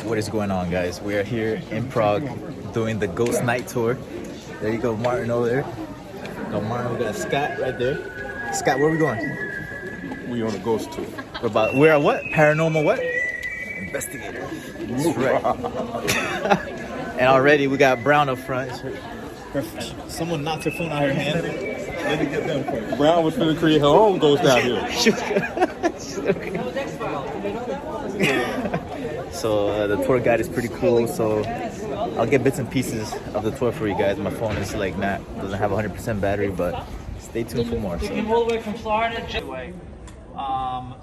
What is going on, guys? We are here in Prague doing the Ghost Night Tour. There you go, Martin over there. Got Martin, we got Scott right there. Scott, where are we going? We on a ghost tour. We're at what? Paranormal what? Investigator. That's right. And already we got Brown up front. Someone knocked her phone out of her hand. Let me get them first. Brown was finna create her own ghost out here. So the tour guide is pretty cool. So I'll get bits and pieces of the tour for you guys. My phone is like doesn't have 100% battery, but stay tuned for more. We came all the way from Florida.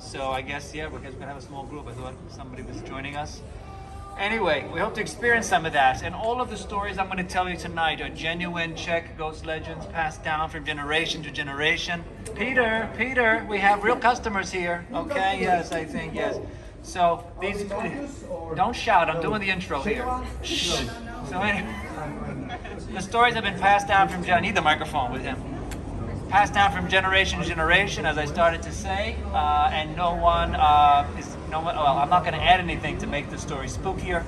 So I guess we're gonna have a small group. I thought somebody was joining us. Anyway, we hope to experience some of that. And all of the stories I'm going to tell you tonight are genuine Czech ghost legends passed down from generation to generation. Peter, we have real customers here. Okay, yes, I think, yes. So these, don't shout, I'm doing the intro here. Shh. So anyway, the stories have been passed down from, I need the microphone with him. Passed down from generation to generation, as I started to say, and no one, I'm not going to add anything to make the story spookier,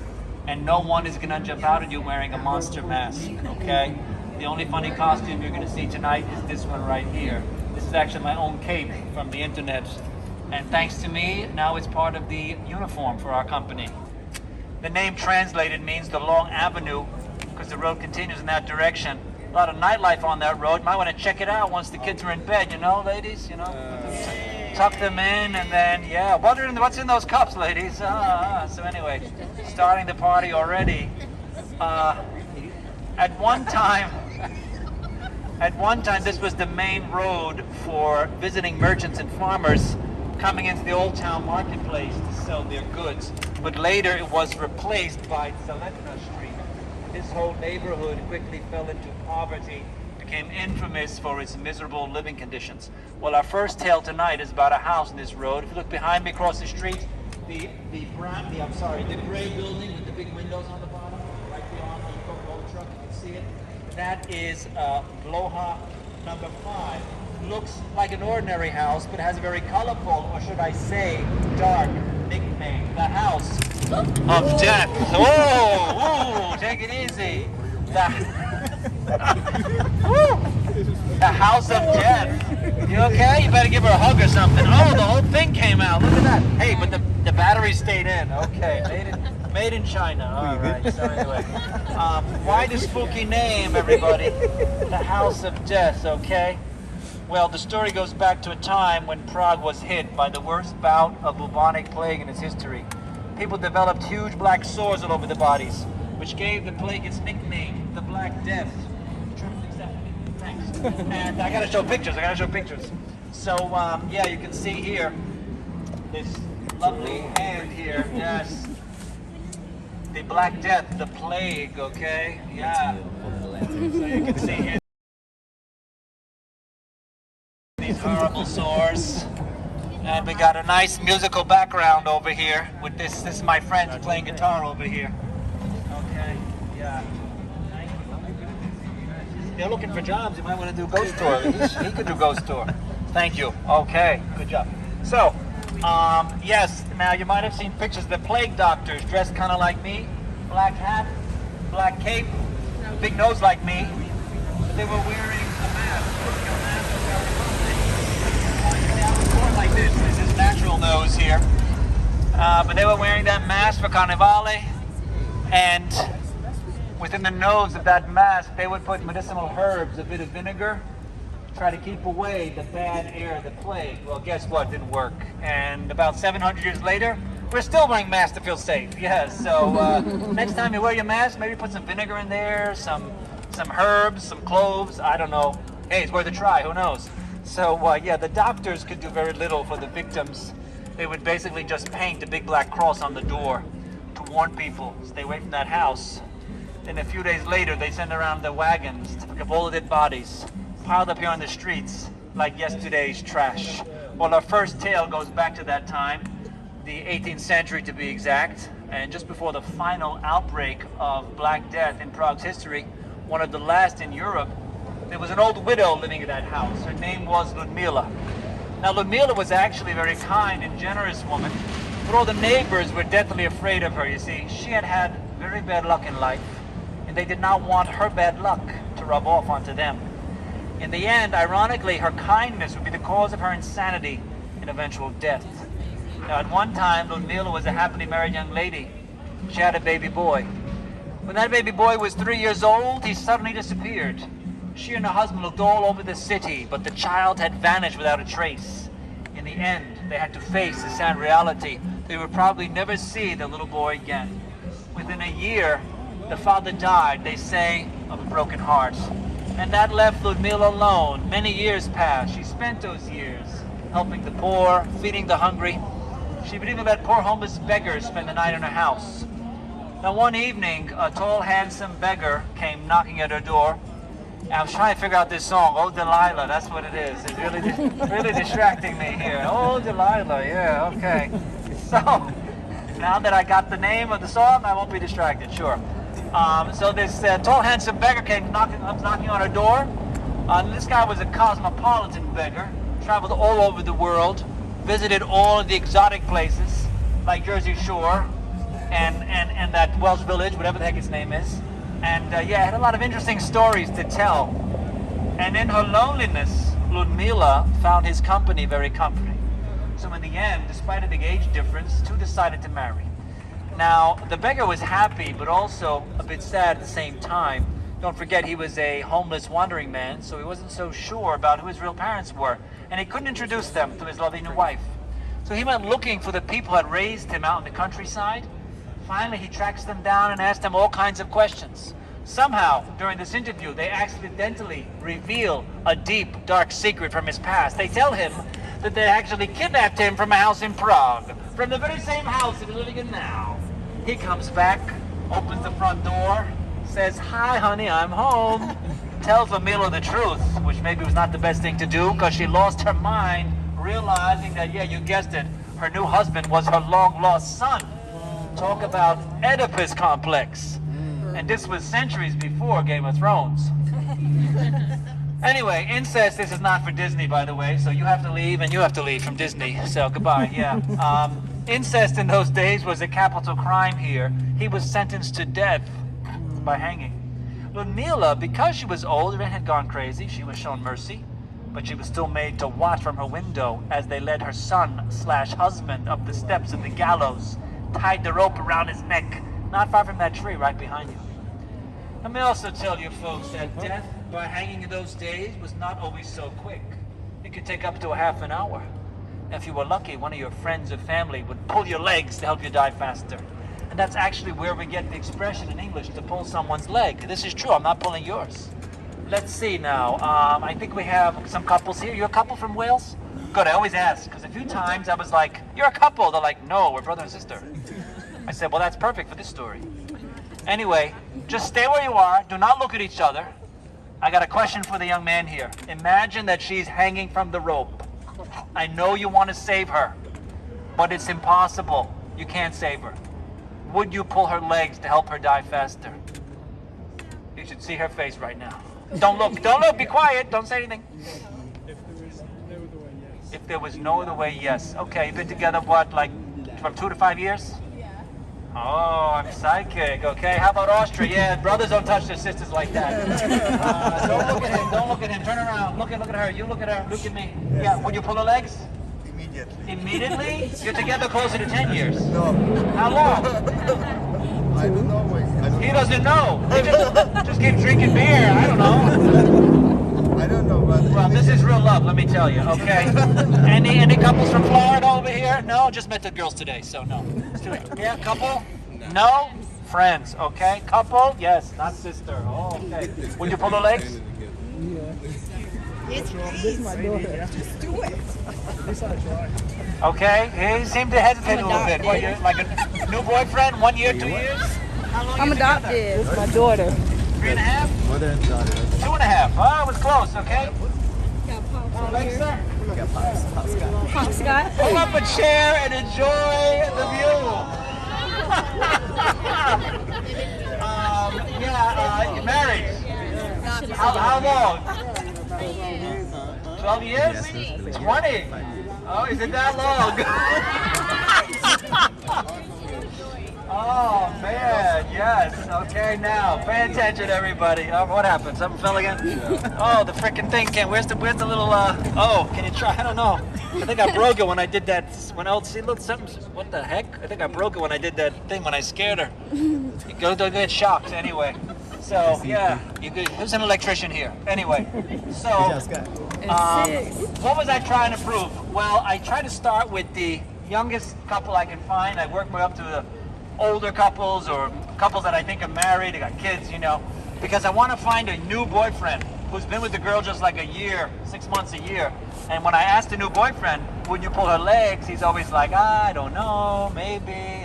and no one is going to jump out at you wearing a monster mask, okay? The only funny costume you're going to see tonight is this one right here. This is actually my own cape from the internet, and thanks to me, now it's part of the uniform for our company. The name translated means the long avenue, because the road continues in that direction. A lot of nightlife on that road. Might want to check it out once the kids are in bed, ladies, tuck them in, and then, what's in those cups, ladies? So anyway, starting the party already. At one time, this was the main road for visiting merchants and farmers coming into the Old Town Marketplace to sell their goods. But later it was replaced by Zeletna Street. This whole neighborhood quickly fell into poverty, became infamous for its miserable living conditions. Well, our first tale tonight is about a house in this road. If you look behind me across the street, the gray building with the big windows on the bottom, right beyond the Coca-Cola truck, you can see it. That is Bloha number 5. Looks like an ordinary house, but has a very colorful, or should I say, dark nickname. The House of Death. Oh, take it easy. The House of Death. You okay? You better give her a hug or something. Oh, the whole thing came out. Look at that. Hey, but the battery stayed in. Okay, made in China. All right. So anyway, why the spooky name, everybody? The House of Death. Okay. Well, the story goes back to a time when Prague was hit by the worst bout of bubonic plague in its history. People developed huge black sores all over their bodies, which gave the plague its nickname, the Black Death. Thanks. And I gotta show pictures. So, you can see here, this lovely hand here, yes. The Black Death, the plague, okay? Yeah. So you can see here these horrible sores. And we got a nice musical background over here with this. This is my friend playing guitar over here. Okay, yeah. They're looking for jobs. You might want to do ghost tour. He could do ghost tour. Thank you. Okay, good job. So, yes, now you might have seen pictures of the plague doctors dressed kind of like me. Black hat, black cape, big nose like me. But they were wearing a mask. Like this is natural nose here. But they were wearing that mask for Carnivale, and within the nose of that mask, they would put medicinal herbs, a bit of vinegar, try to keep away the bad air, the plague. Well, guess what? Didn't work. And about 700 years later, we're still wearing masks to feel safe. Yes. So next time you wear your mask, maybe put some vinegar in there, some herbs, some cloves. I don't know. Hey, it's worth a try. Who knows? So, the doctors could do very little for the victims. They would basically just paint a big black cross on the door to warn people, stay away from that house. Then a few days later, they send around the wagons to pick up all the dead bodies, piled up here on the streets like yesterday's trash. Well, our first tale goes back to that time, the 18th century to be exact, and just before the final outbreak of Black Death in Prague's history, one of the last in Europe, there was an old widow living in that house. Her name was Ludmila. Now, Ludmila was actually a very kind and generous woman, But all the neighbors were deathly afraid of her, you see. She had had very bad luck in life, and they did not want her bad luck to rub off onto them. In the end, ironically, her kindness would be the cause of her insanity and eventual death. Now, at one time, Ludmila was a happily married young lady. She had a baby boy. When that baby boy was 3 years old, he suddenly disappeared. She and her husband looked all over the city, but the child had vanished without a trace. In the end, they had to face the sad reality. They would probably never see their little boy again. Within a year, the father died, they say, of a broken heart. And that left Ludmila alone. Many years passed. She spent those years helping the poor, feeding the hungry. She would even let poor homeless beggars spend the night in her house. Now one evening, a tall, handsome beggar came knocking at her door. I was trying to figure out this song, Oh Delilah, that's what it is. It's really distracting me here. Oh Delilah, yeah, okay. So, now that I got the name of the song, I won't be distracted, sure. So this tall, handsome beggar came knocking on her door. This guy was a cosmopolitan beggar, traveled all over the world, visited all of the exotic places, like Jersey Shore, and that Welsh village, whatever the heck its name is. And yeah, had a lot of interesting stories to tell. And in her loneliness, Ludmila found his company very comforting. So in the end, despite a big age difference, two decided to marry. Now, the beggar was happy, but also a bit sad at the same time. Don't forget, he was a homeless wandering man, so he wasn't so sure about who his real parents were, and he couldn't introduce them to his lovely new wife. So he went looking for the people who had raised him out in the countryside. Finally, he tracks them down and asks them all kinds of questions. Somehow, during this interview, they accidentally reveal a deep, dark secret from his past. They tell him that they actually kidnapped him from a house in Prague, from the very same house he's living in now. He comes back, opens the front door, says, "Hi, honey, I'm home." Tells Ludmila the truth, which maybe was not the best thing to do, because she lost her mind, realizing that, yeah, you guessed it, her new husband was her long-lost son. Talk about Oedipus complex. And this was centuries before Game of Thrones. Anyway, incest, this is not for Disney, by the way, so you have to leave and you have to leave from Disney, so goodbye, yeah. Incest in those days was a capital crime here. He was sentenced to death by hanging. Ludmila, because she was older and had gone crazy, she was shown mercy, but she was still made to watch from her window as they led her son/husband up the steps of the gallows, tied the rope around his neck, not far from that tree right behind you. Let me also tell you folks that death by hanging in those days was not always so quick. It could take up to a half an hour. If you were lucky, one of your friends or family would pull your legs to help you die faster. And that's actually where we get the expression in English, to pull someone's leg. This is true, I'm not pulling yours. Let's see now, I think we have some couples here. You're a couple from Wales? Good, I always ask, because a few times I was like, "You're a couple." They're like, "No, we're brother and sister." I said, "Well, that's perfect for this story." Anyway, just stay where you are, do not look at each other. I got a question for the young man here. Imagine that she's hanging from the rope. I know you want to save her, but it's impossible. You can't save her. Would you pull her legs to help her die faster? You should see her face right now. Don't look, be quiet, don't say anything. If there was no other way, yes. Okay, you've been together, what, like from 2 to 5 years? Oh, I'm psychic, okay. How about Austria? Yeah, brothers don't touch their sisters like that. Don't look at him, turn around. Look at her, you look at her, look at me. Yeah, would you pull her legs? Immediately. Immediately? You're together closer to 10 years. No. How long? I don't know. He doesn't know. He just keeps drinking beer, I don't know. I don't know, but... Well, this is real love, let me tell you, okay? Any couples from Florida over here? No, just met the girls today, so no. It's too late. Yeah, couple? No? Friends, okay? Couple? Yes, not sister. Oh, okay. Would you pull the legs? It's this is my daughter. Just do it. Okay, he seemed to hesitate a little bit. What, you're like a new boyfriend, 1 year, 2 years? How long I'm you together? adopted. It's my daughter. 3.5? Mother and daughter. 2.5. Oh, it was close, okay? Got pops Oh, over legs, here. sir? Pops got. Pull up a chair and enjoy the view. You're married. How long? 12 years? Yes, 20. Oh, is it that long? Oh man, yes. Okay, now pay attention, everybody. What happened? Something fell again? Oh, the freaking thing can't. Where's the little? Oh, can you try? I don't know. I think I broke it when I did that. When see, look, something. What the heck? I think I broke it when I did that thing when I scared her. You go get shocked anyway. So yeah, who's an electrician here? Anyway, so what was I trying to prove? Well, I tried to start with the youngest couple I can find. I work my way up to the older couples or couples that I think are married, they got kids, you know, because I want to find a new boyfriend who's been with the girl just like a year, 6 months, a year. And when I ask the new boyfriend, would you pull her legs? He's always like, I don't know, maybe,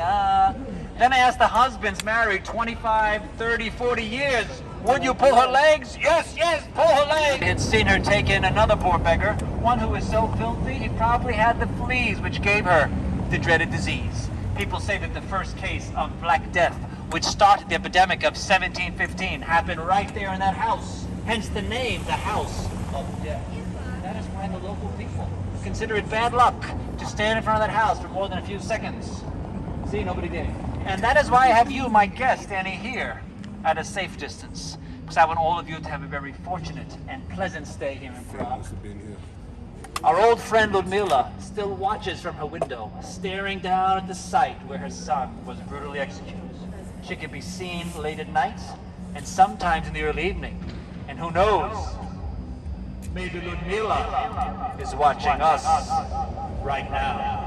Then I ask the husbands married 25, 30, 40 years, would you pull her legs? Yes, yes, pull her legs. I had seen her take in another poor beggar, one who was so filthy, he probably had the fleas, which gave her the dreaded disease. People say that the first case of Black Death, which started the epidemic of 1715, happened right there in that house. Hence the name, the House of Death. That is why the local people consider it bad luck to stand in front of that house for more than a few seconds. See, nobody did. And that is why I have you, my guest, standing here at a safe distance. Because I want all of you to have a very fortunate and pleasant stay here in Prague. Our old friend Ludmila still watches from her window, staring down at the site where her son was brutally executed. She can be seen late at night and sometimes in the early evening. And who knows, maybe Ludmila is watching us right now.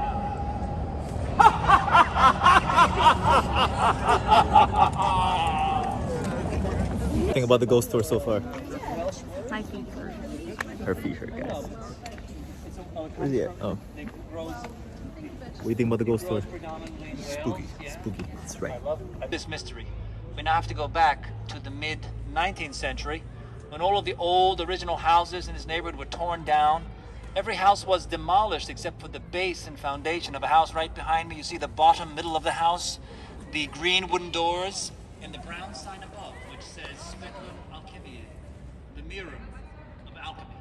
Think about the ghost tour so far. My feet hurt. Her feet hurt, guys. Where's he at? Oh. What do you think about the ghost tour? Spooky. Spooky. That's right. This mystery. We now have to go back to the mid-19th century when all of the old original houses in this neighborhood were torn down. Every house was demolished except for the base and foundation of a house right behind me. You see the bottom middle of the house, the green wooden doors, and the brown sign above, which says Speculum Alchemiae, the mirror of alchemy.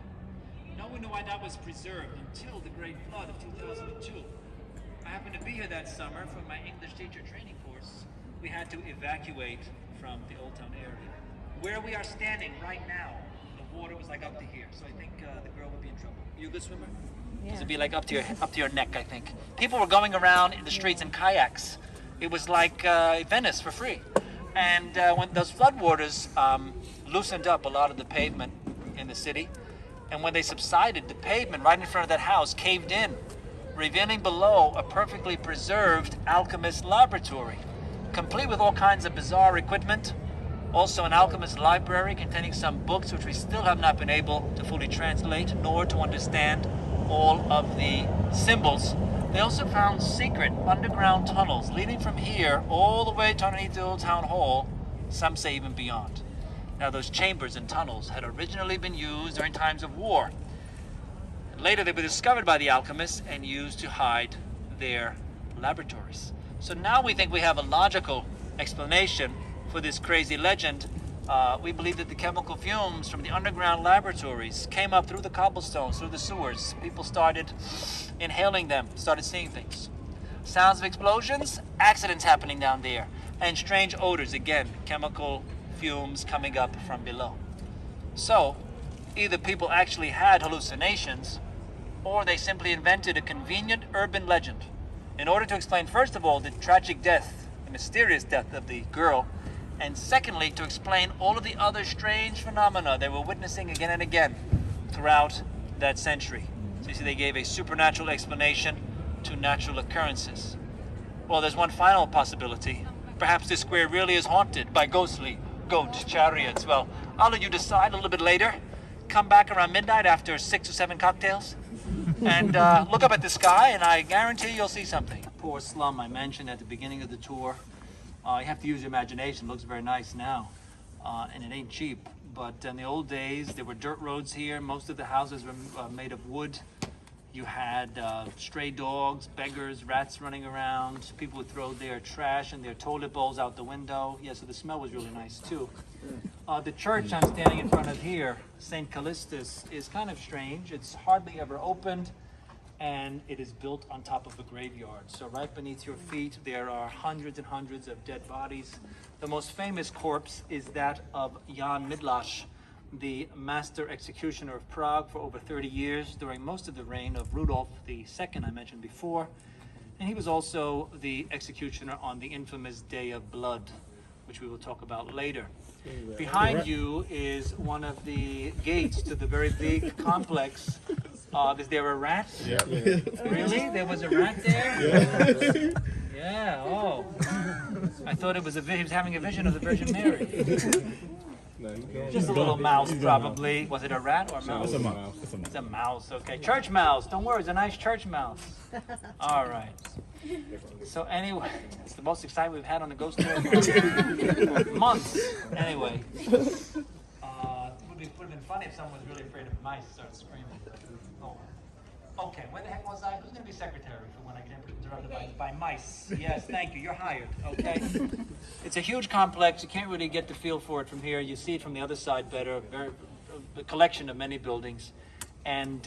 No one knew why that was preserved until the Great Flood of 2002. I happened to be here that summer for my English teacher training course. We had to evacuate from the Old Town area. Where we are standing right now, the water was like up to here, so I think the girl would be in trouble. You a good swimmer? Yeah. It'd be like up to your neck, I think. People were going around in the streets in kayaks. It was like Venice for free. And when those floodwaters loosened up a lot of the pavement in the city, and when they subsided, the pavement right in front of that house caved in, revealing below a perfectly preserved Alchemist laboratory, complete with all kinds of bizarre equipment. Also an Alchemist library containing some books which we still have not been able to fully translate, nor to understand all of the symbols. They also found secret underground tunnels leading from here all the way to underneath the old town hall, some say even beyond. Now those chambers and tunnels had originally been used during times of war. Later they were discovered by the alchemists and used to hide their laboratories. So now we think we have a logical explanation for this crazy legend. We believe that the chemical fumes from the underground laboratories came up through the cobblestones, through the sewers. People started inhaling them, started seeing things. Sounds of explosions, accidents happening down there, and strange odors, again, chemical fumes coming up from below. So, either people actually had hallucinations, or they simply invented a convenient urban legend in order to explain, first of all, the tragic death, the mysterious death of the girl, and secondly, to explain all of the other strange phenomena they were witnessing again and again throughout that century. So you see, they gave a supernatural explanation to natural occurrences. Well, there's one final possibility. Perhaps this square really is haunted by ghostly goat chariots. Well, I'll let you decide a little bit later. Come back around midnight after 6 or 7 cocktails and look up at the sky, and I guarantee you'll see something. Poor slum I mentioned at the beginning of the tour. You have to use your imagination. It looks very nice now, and it ain't cheap. But in the old days, there were dirt roads here. Most of the houses were made of wood. You had stray dogs, beggars, rats running around. People would throw their trash and their toilet bowls out the window. Yeah, so the smell was really nice too. The church I'm standing in front of here, St. Callistus, is kind of strange. It's hardly ever opened. and it is built on top of a graveyard. So right beneath your feet, there are hundreds and hundreds of dead bodies. The most famous corpse is that of Jan Midlash, the master executioner of Prague for over 30 years during most of the reign of Rudolf II I mentioned before. And he was also the executioner on the infamous Day of Blood, which we will talk about later. Behind you is one of the gates to the very big complex. Is there a rat? Yeah. Really? There was a rat there? Yeah, oh. I thought it was he was having a vision of the Virgin Mary. Just a little mouse, probably. Was it a rat or a mouse? It's a mouse. It's a mouse, okay. Church mouse. Don't worry, it's a nice church mouse. All right. So anyway, it's the most excitement we've had on the ghost tour for months. Anyway, it would have been funny if someone was really afraid of mice and started screaming. Oh. Okay, where the heck was I? Who's going to be secretary for when I get interrupted by mice? Yes, thank you. You're hired. Okay. It's a huge complex. You can't really get the feel for it from here. You see it from the other side better. A collection of many buildings, and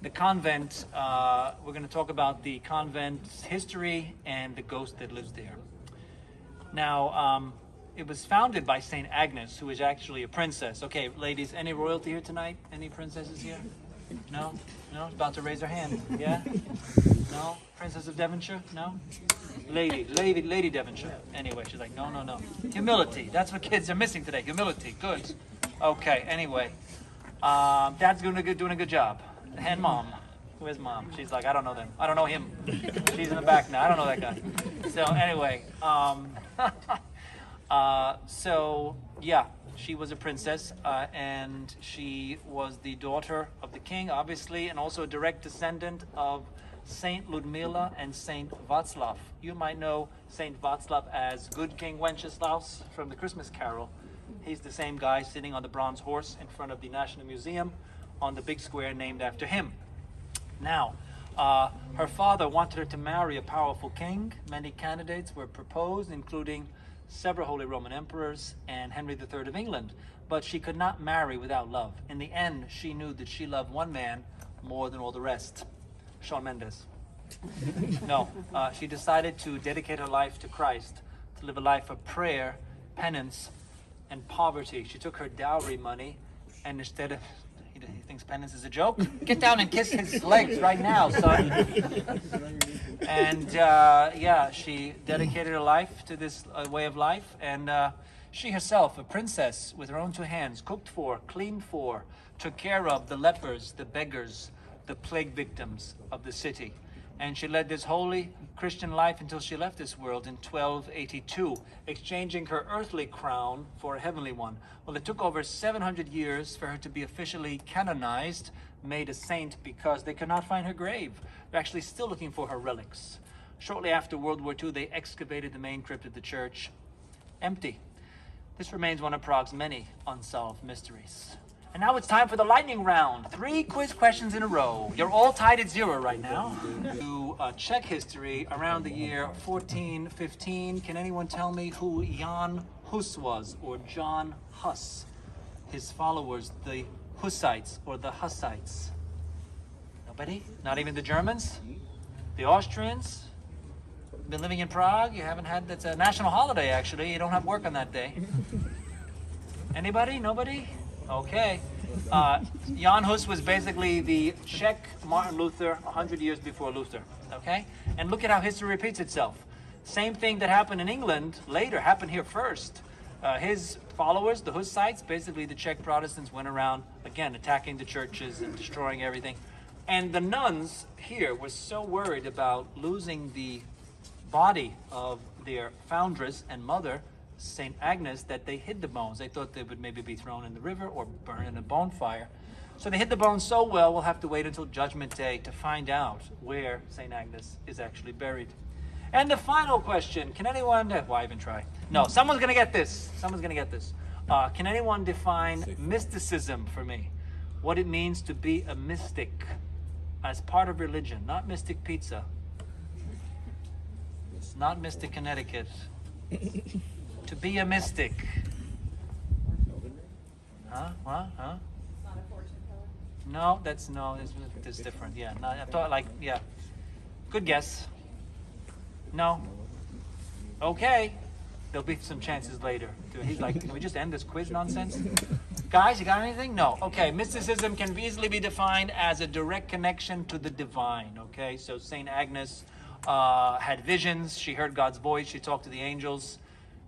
the convent. We're going to talk about the convent's history and the ghost that lives there. Now, it was founded by Saint Agnes, who is actually a princess. Okay, ladies, any royalty here tonight? Any princesses here? No? No? About to raise her hand. Yeah? No? Princess of Devonshire? No? Lady Devonshire. Anyway, she's like, no, no, no. Humility. That's what kids are missing today. Humility. Good. Okay, anyway. Dad's doing a good job. And mom. Where's mom? She's like, I don't know them. I don't know him. She's in the back now. I don't know that guy. So anyway, so yeah, she was a princess, and she was the daughter of the king, obviously, and also a direct descendant of Saint Ludmila and Saint Václav. You might know Saint Václav as Good King Wenceslaus from the Christmas Carol. He's the same guy sitting on the bronze horse in front of the National Museum on the big square named after him. Now, her father wanted her to marry a powerful king. Many candidates were proposed, including several Holy Roman emperors and Henry III of England, but she could not marry without love. In the end, she knew that she loved one man more than all the rest, Shawn Mendes. No, she decided to dedicate her life to Christ, to live a life of prayer, penance, and poverty. She took her dowry money, and instead of, he thinks penance is a joke? Get down and kiss his legs right now, son. And yeah, she dedicated her life to this way of life, and she herself, a princess with her own two hands, cooked for, cleaned for, took care of the lepers, the beggars, the plague victims of the city. And she led this holy Christian life until she left this world in 1282, exchanging her earthly crown for a heavenly one. Well, it took over 700 years for her to be officially canonized, made a saint, because they could not find her grave. They're actually still looking for her relics. Shortly after World War II, they excavated the main crypt of the church. Empty. This remains one of Prague's many unsolved mysteries. And now it's time for the lightning round. 3 quiz questions in a row. You're all tied at 0 right now. To check history around the year 1415, can anyone tell me who Jan Hus was, or John Hus? His followers, the Hussites or the Hussites? Nobody? Not even the Germans? The Austrians? Been living in Prague? You haven't had, that's a national holiday actually. You don't have work on that day. Anybody? Nobody? Okay. Jan Hus was basically the Czech Martin Luther 100 years before Luther. Okay? And look at how history repeats itself. Same thing that happened in England later happened here first. His followers, the Hussites, basically the Czech Protestants, went around, again, attacking the churches and destroying everything. And the nuns here were so worried about losing the body of their foundress and mother, Saint Agnes, that they hid the bones. They thought they would maybe be thrown in the river or burned in a bonfire. So they hid the bones so well, we'll have to wait until Judgment Day to find out where Saint Agnes is actually buried. And the final question, can anyone, why even try? No, someone's gonna get this. Someone's gonna get this. Can anyone define mysticism for me? What it means to be a mystic as part of religion, not Mystic Pizza. Not Mystic Connecticut. To be a mystic. Huh? What? Huh? No, that's different. Yeah, no, I thought like, yeah. Good guess. No. Okay. There'll be some chances later. He's like, can we just end this quiz nonsense? Guys, you got anything? No. Okay, mysticism can easily be defined as a direct connection to the divine. Okay, so Saint Agnes had visions. She heard God's voice. She talked to the angels.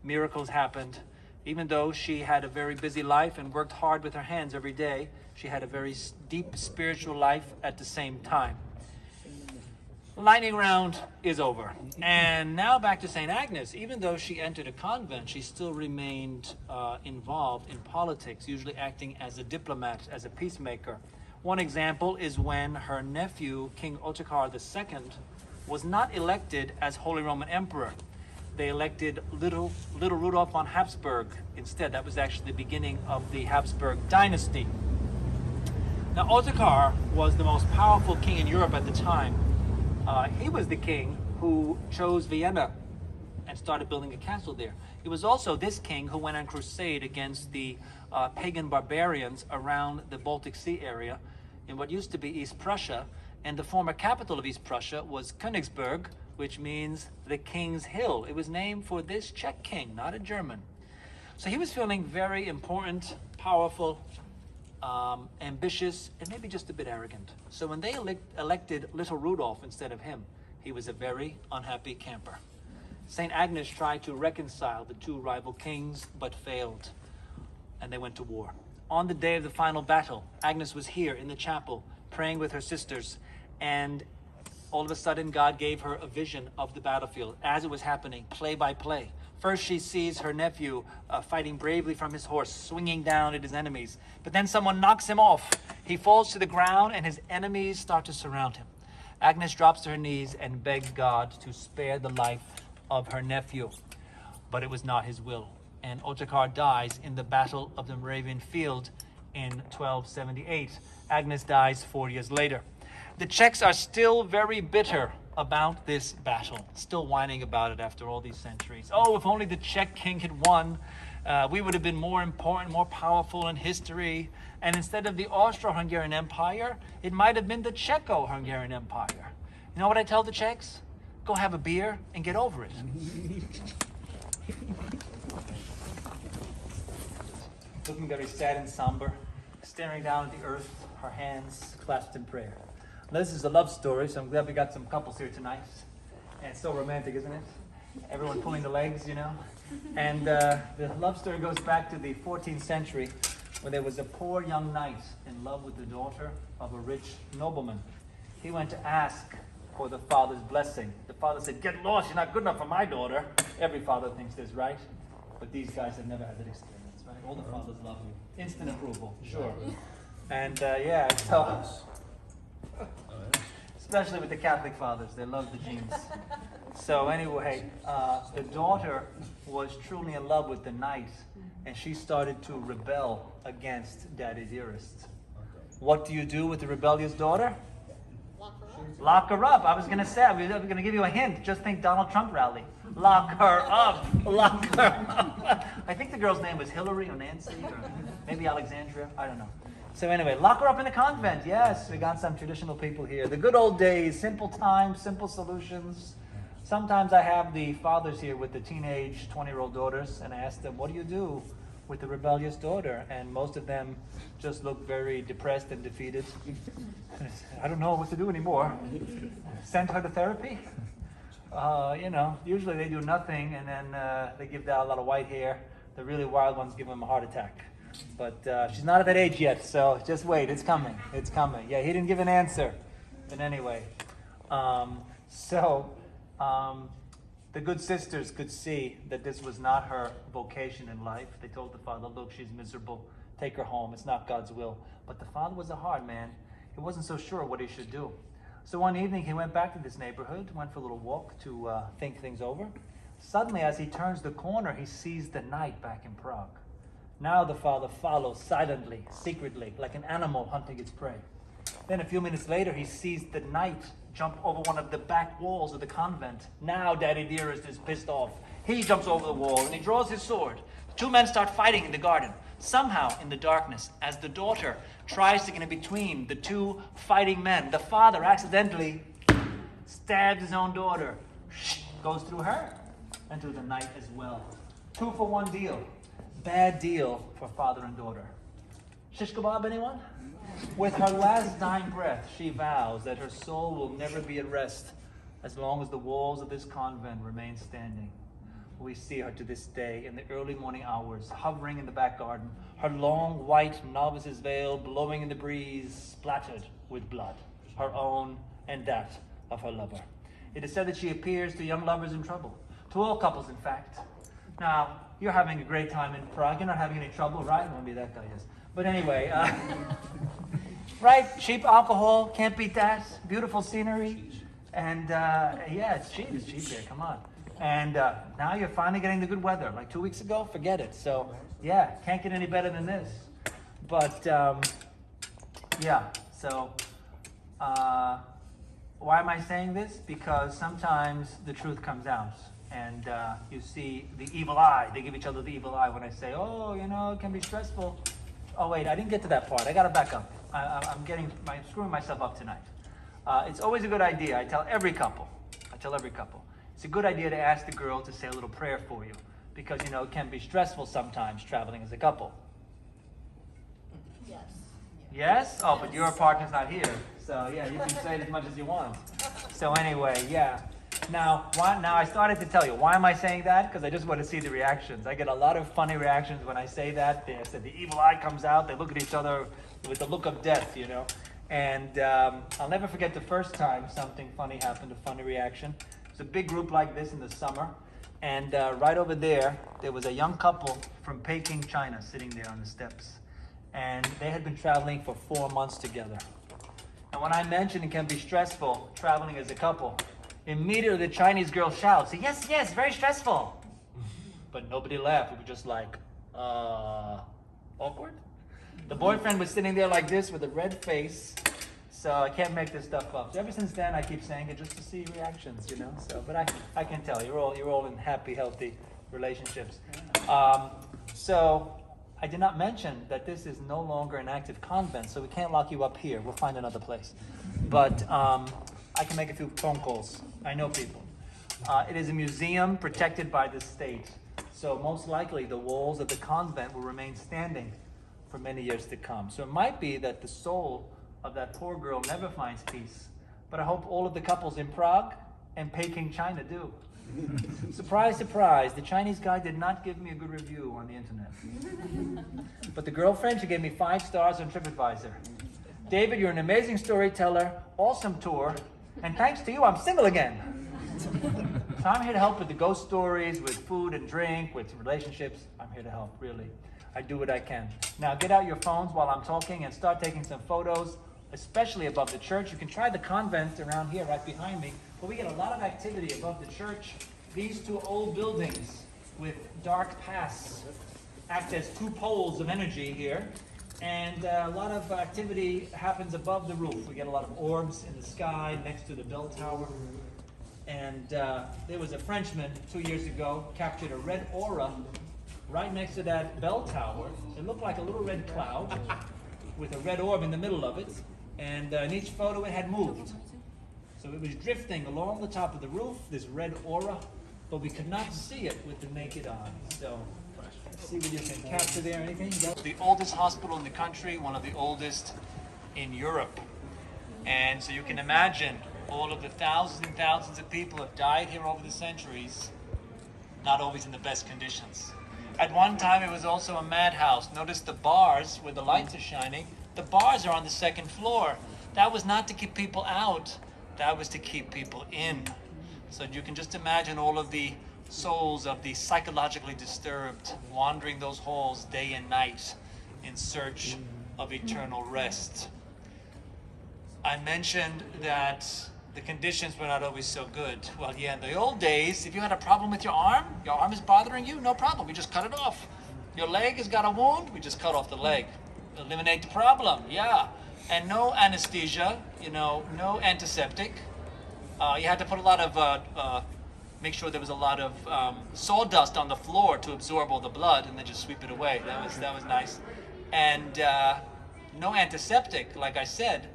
Miracles happened. Even though she had a very busy life and worked hard with her hands every day, she had a very deep spiritual life at the same time. Lightning round is over. And now back to St. Agnes. Even though she entered a convent, she still remained involved in politics, usually acting as a diplomat, as a peacemaker. One example is when her nephew, King Ottokar II, was not elected as Holy Roman Emperor. They elected little Rudolf von Habsburg instead. That was actually the beginning of the Habsburg dynasty. Now, Ottokar was the most powerful king in Europe at the time. He was the king who chose Vienna and started building a castle there. It was also this king who went on crusade against the pagan barbarians around the Baltic Sea area in what used to be East Prussia, and the former capital of East Prussia was Königsberg, which means the King's Hill. It was named for this Czech king, not a German. So he was feeling very important, powerful, ambitious, and maybe just a bit arrogant. So when they elected little Rudolph instead of him, he was a very unhappy camper. St. Agnes tried to reconcile the two rival kings, but failed, and they went to war. On the day of the final battle, Agnes was here in the chapel, praying with her sisters, and all of a sudden God gave her a vision of the battlefield as it was happening, play by play. First, she sees her nephew fighting bravely from his horse, swinging down at his enemies. But then someone knocks him off. He falls to the ground, and his enemies start to surround him. Agnes drops to her knees and begs God to spare the life of her nephew. But it was not his will. And Ottokar dies in the Battle of the Moravian Field in 1278. Agnes dies 4 years later. The Czechs are still very bitter about this battle, still whining about it after all these centuries. Oh, if only the Czech king had won, we would have been more important, more powerful in history. And instead of the Austro-Hungarian Empire, it might have been the Czecho-Hungarian Empire. You know what I tell the Czechs? Go have a beer and get over it. Looking very sad and somber, staring down at the earth, her hands clasped in prayer. Now, this is a love story, so I'm glad we got some couples here tonight. And it's so romantic, isn't it? Everyone pulling the legs, you know? And the love story goes back to the 14th century, when there was a poor young knight in love with the daughter of a rich nobleman. He went to ask for the father's blessing. The father said, "Get lost, you're not good enough for my daughter." Every father thinks this, right? But these guys have never had that experience, right? All the fathers love you. Instant approval, sure. And yeah, so... especially with the Catholic fathers, they love the genes. So anyway, the daughter was truly in love with the knight, and she started to rebel against Daddy Dearest. What do you do with the rebellious daughter? Lock her up. I was going to say, I was going to give you a hint. Just think Donald Trump rally. Lock her up. Lock her up. I think the girl's name was Hillary or Nancy or maybe Alexandria. I don't know. So anyway, lock her up in a convent. Yes, we got some traditional people here. The good old days, simple times, simple solutions. Sometimes I have the fathers here with the teenage 20-year-old daughters, and I ask them, what do you do with the rebellious daughter? And most of them just look very depressed and defeated. I don't know what to do anymore. Send her to therapy? You know, usually they do nothing, and then they give down a lot of white hair. The really wild ones give them a heart attack. But she's not at that age yet, so just wait. It's coming. It's coming. Yeah, he didn't give an answer. But anyway, the good sisters could see that this was not her vocation in life. They told the father, look, she's miserable. Take her home. It's not God's will. But the father was a hard man. He wasn't so sure what he should do. So one evening, he went back to this neighborhood, went for a little walk to think things over. Suddenly, as he turns the corner, he sees the knight back in Prague. Now the father follows silently, secretly, like an animal hunting its prey. Then a few minutes later, he sees the knight jump over one of the back walls of the convent. Now Daddy Dearest is pissed off. He jumps over the wall and he draws his sword. The two men start fighting in the garden. Somehow, in the darkness, as the daughter tries to get in between the two fighting men, the father accidentally stabs his own daughter. Goes through her and through the night as well. 2 for 1 deal. Bad deal for father and daughter. Shish kebab, anyone? With her last dying breath, she vows that her soul will never be at rest as long as the walls of this convent remain standing. We see her to this day in the early morning hours, hovering in the back garden, her long white novice's veil blowing in the breeze, splattered with blood, her own and that of her lover. It is said that she appears to young lovers in trouble, to all couples, in fact. Now, you're having a great time in Prague. You're not having any trouble, right? Maybe that guy is. But anyway, right? Cheap alcohol, can't beat that. Beautiful scenery. And yeah, it's cheap here, come on. And now you're finally getting the good weather. Like 2 weeks ago, forget it. So yeah, can't get any better than this. But yeah, so why am I saying this? Because sometimes the truth comes out. And you see the evil eye. They give each other the evil eye when I say, oh, you know, it can be stressful. Oh, wait, I didn't get to that part. I got to back up. I'm screwing myself up tonight. It's always a good idea. I tell every couple. It's a good idea to ask the girl to say a little prayer for you. Because, you know, it can be stressful sometimes traveling as a couple. Yes. Yes? Oh, but your partner's not here. So, yeah, you can say it as much as you want. So anyway, yeah. Now I started to tell you, why am I saying that? Because I just want to see the reactions. I get a lot of funny reactions when I say that. They said the evil eye comes out. They look at each other with the look of death, you know. And I'll never forget the first time something funny happened, a funny reaction. It was a big group like this in the summer. And right over there was a young couple from Peking, China, sitting there on the steps. And they had been traveling for 4 months together. And when I mentioned it can be stressful traveling as a couple, immediately the Chinese girl shouts, yes, very stressful. But nobody laughed. We were just like, awkward? The boyfriend was sitting there like this with a red face. So I can't make this stuff up. So ever since then, I keep saying it just to see reactions, you know. So, but I can tell you're all in happy, healthy relationships. So I did not mention that this is no longer an active convent, so we can't lock you up here. We'll find another place. But I can make a few phone calls. I know people. It is a museum protected by the state. So most likely the walls of the convent will remain standing for many years to come. So it might be that the soul of that poor girl never finds peace. But I hope all of the couples in Prague and Peking, China do. Surprise, surprise, the Chinese guy did not give me a good review on the internet. But the girlfriend, she gave me 5 stars on TripAdvisor. David, you're an amazing storyteller, awesome tour, and thanks to you, I'm single again. So I'm here to help with the ghost stories, with food and drink, with relationships. I'm here to help, really. I do what I can. Now get out your phones while I'm talking and start taking some photos, especially above the church. You can try the convent around here right behind me, but we get a lot of activity above the church. These 2 old buildings with dark paths act as 2 poles of energy here. And a lot of activity happens above the roof. We get a lot of orbs in the sky next to the bell tower. And there was a Frenchman 2 years ago, captured a red aura right next to that bell tower. It looked like a little red cloud with a red orb in the middle of it. And in each photo it had moved. So it was drifting along the top of the roof, this red aura, but we could not see it with the naked eye. So see what you can capture there, anything? The oldest hospital in the country, one of the oldest in Europe. And so you can imagine all of the thousands and thousands of people have died here over the centuries, not always in the best conditions. At one time, it was also a madhouse. Notice the bars where the lights are shining. The bars are on the 2nd floor. That was not to keep people out. That was to keep people in. So you can just imagine all of the souls of the psychologically disturbed wandering those halls day and night in search of eternal rest. I mentioned that the conditions were not always so good. Well, yeah, in the old days, if you had a problem with your arm is bothering you, no problem, we just cut it off. Your leg has got a wound, we just cut off the leg. Eliminate the problem, yeah. And no anesthesia, you know, no antiseptic. You had to put a lot of make sure there was a lot of sawdust on the floor to absorb all the blood, and then just sweep it away. That was nice. And no antiseptic, like I said.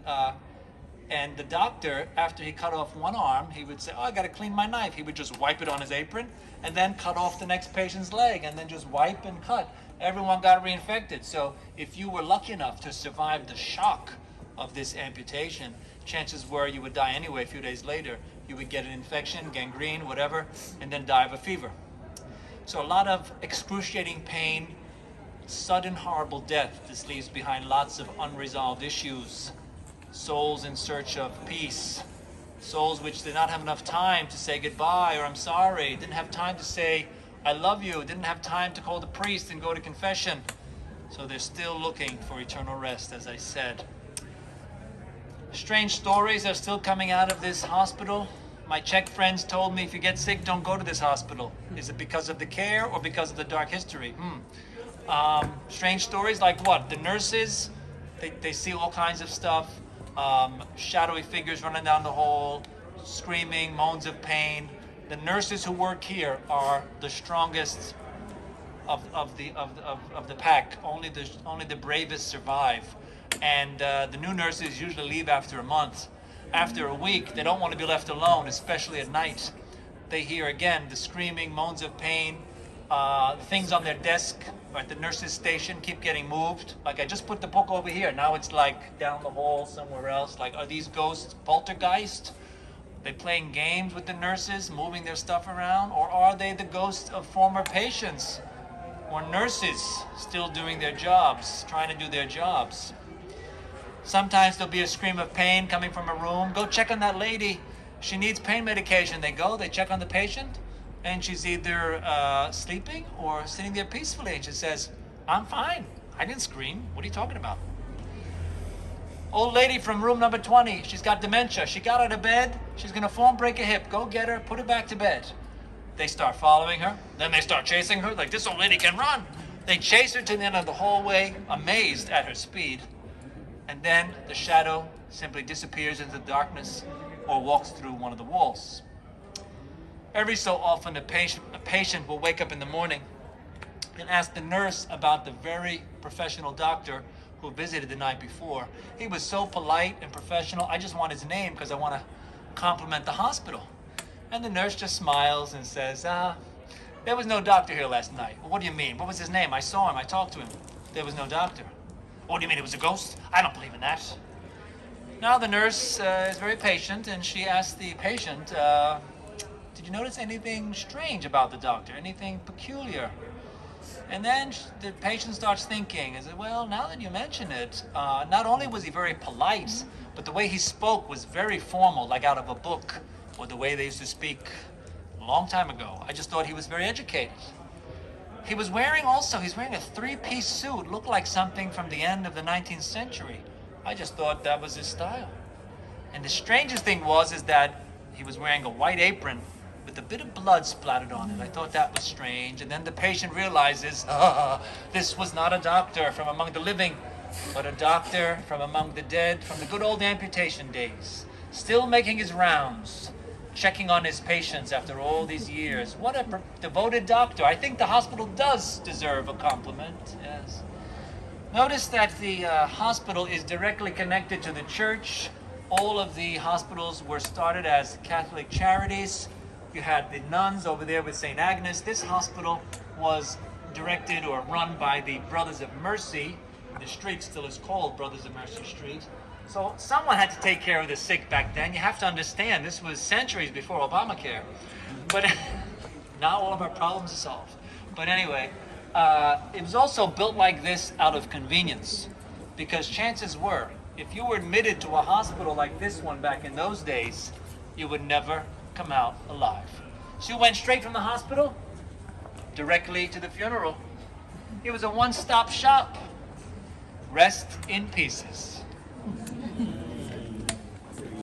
And the doctor, after he cut off one arm, he would say, "Oh, I got to clean my knife." He would just wipe it on his apron and then cut off the next patient's leg and then just wipe and cut. Everyone got reinfected. So if you were lucky enough to survive the shock of this amputation, chances were you would die anyway a few days later. You would get an infection, gangrene, whatever, and then die of a fever. So a lot of excruciating pain, sudden horrible death. This leaves behind lots of unresolved issues. Souls in search of peace. Souls which did not have enough time to say goodbye or I'm sorry. Didn't have time to say I love you. Didn't have time to call the priest and go to confession. So they're still looking for eternal rest, as I said. Strange stories are still coming out of this hospital. My Czech friends told me if you get sick, don't go to this hospital. Is it because of the care or because of the dark history? Strange stories like what? The nurses, they see all kinds of stuff. Shadowy figures running down the hall, screaming, moans of pain. The nurses who work here are the strongest of the pack. Only the bravest survive. And the new nurses usually leave after a month. After a week, they don't want to be left alone, especially at night. They hear again the screaming, moans of pain. Things on their desk or at the nurse's station keep getting moved. Like, I just put the book over here. Now it's like down the hall somewhere else. Like, are these ghosts poltergeist? They playing games with the nurses, moving their stuff around? Or are they the ghosts of former patients or nurses still doing their jobs, trying to do their jobs? Sometimes there'll be a scream of pain coming from a room. Go check on that lady. She needs pain medication. They go, they check on the patient, and she's either sleeping or sitting there peacefully. And she says, I'm fine. I didn't scream. What are you talking about? Old lady from room number 20. She's got dementia. She got out of bed. She's going to fall and break a hip. Go get her. Put her back to bed. They start following her. Then they start chasing her. Like, this old lady can run. They chase her to the end of the hallway, amazed at her speed. And then the shadow simply disappears into the darkness or walks through one of the walls. Every so often, a patient will wake up in the morning and ask the nurse about the very professional doctor who visited the night before. He was so polite and professional. I just want his name because I want to compliment the hospital. And the nurse just smiles and says, there was no doctor here last night. Well, what do you mean? What was his name? I saw him. I talked to him. There was no doctor. What do you mean it was a ghost? I don't believe in that. Now the nurse is very patient, and she asks the patient, did you notice anything strange about the doctor? Anything peculiar? And then the patient starts thinking, is it, well, now that you mention it, not only was he very polite, but the way he spoke was very formal, like out of a book, or the way they used to speak a long time ago. I just thought he was very educated. He's wearing a three-piece suit, looked like something from the end of the 19th century. I just thought that was his style. And the strangest thing is that he was wearing a white apron with a bit of blood splattered on it. I thought that was strange. And then the patient realizes, this was not a doctor from among the living, but a doctor from among the dead, from the good old amputation days, still making his rounds, checking on his patients after all these years. What a devoted doctor. I think the hospital does deserve a compliment, yes. Notice that the hospital is directly connected to the church. All of the hospitals were started as Catholic charities. You had the nuns over there with St. Agnes. This hospital was directed or run by the Brothers of Mercy. The street still is called Brothers of Mercy Street. So someone had to take care of the sick back then. You have to understand, this was centuries before Obamacare. But now all of our problems are solved. But anyway, it was also built like this out of convenience. Because chances were, if you were admitted to a hospital like this one back in those days, you would never come out alive. So you went straight from the hospital directly to the funeral. It was a one-stop shop. Rest in pieces.